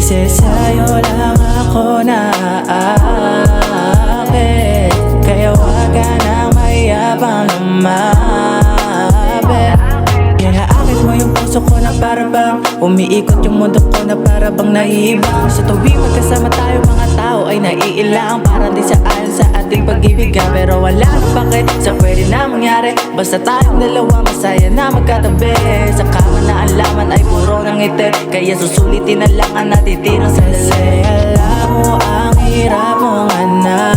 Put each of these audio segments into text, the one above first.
Kasi sa'yo lang ako naaakit, kaya wag ka nang mayabang lumapit. Inaakit mo yung puso ko na parabang umiikot yung mundo ko na parabang naiibang. Sa tuwing magkasama tayo mga tao ay naiilang, parang di sa ayon sa ating pag-ibigan. Pero wala na bakit sa pwede na mangyari, basta tayong dalawa masaya na magkatabi. Sa kama na ang laman ay puro ng ngiti, kaya susulitin na lang ang natitirang sandali. Kasi alam mo ang hirap mong hanapin,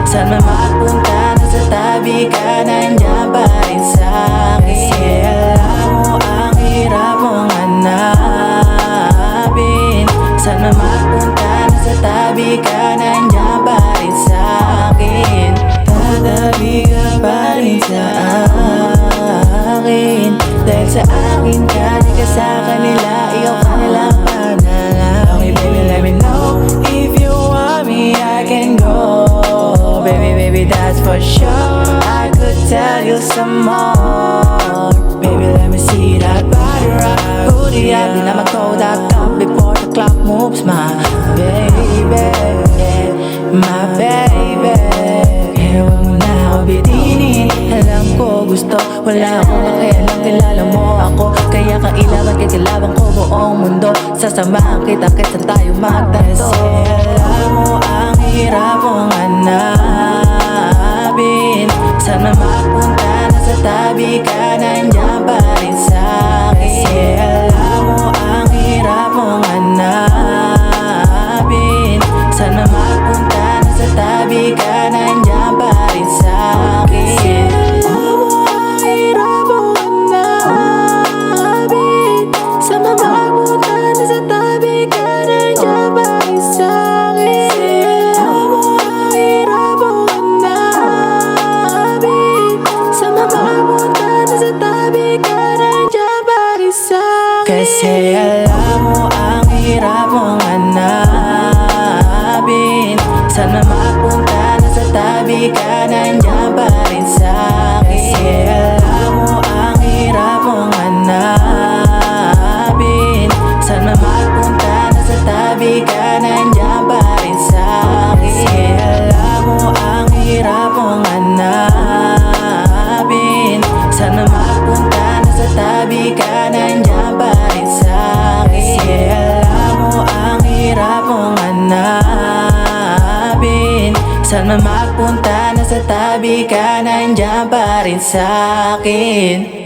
saan man mapunta na sa tabi ka, nandiyan pa rin sa'kin. Kasi alam mo ang hirap mong hanapin, saan man mapunta na sa tabi ka, nandiyan pa rin sa'kin. Tatabi ka pa rin sa akin, dahil sa akin ka, di ka sa kanila, ikaw kanilang panalangin. Okay baby, let me know if you want me, I can go. Baby, that's for sure. I could tell you some more. Baby, let me see that body rock. Booty up, di na mag-code up before the clock moves, my baby, my baby. Kaya huwag mo na ako bitinin. Alam ko gusto, wala akong makialam, kilala mo ako, kaya kailangan kikilabang ko buong mundo. Sasamahan kita kahit saan tayo magtanto. Kasi alam mo ang hirap mong hanapin, saan man mapunta na sa tabi ka, nandiyan pa rin sa'kin. Kasi alam mo ang hirap mong hanapin, saan man mapunta na sa tabi ka, nandiyan pa rin sa'kin. Kasi alam mo ang hirap mong hanapin, saan man mapunta na sa tabi ka, nandiyan pa rin sa'kin. Kasi alam mo ang hirap mong hanapin, saan man mapunta na sa tabi ka, nandiyan pa rin sa'kin. Kasi alam mo ang hirap mong hanapin, saan man mapunta na sa tabi ka, nandiyan pa rin sa'kin. Kasi alam mo ang hirap mong hanapin, saan man mapunta na sa tabi ka, nandiyan pa rin sa'kin. Kasi alam mo ang hirap mong hanapin, saan man magpunta na sa tabi ka, nandiyan pa rin sa'kin.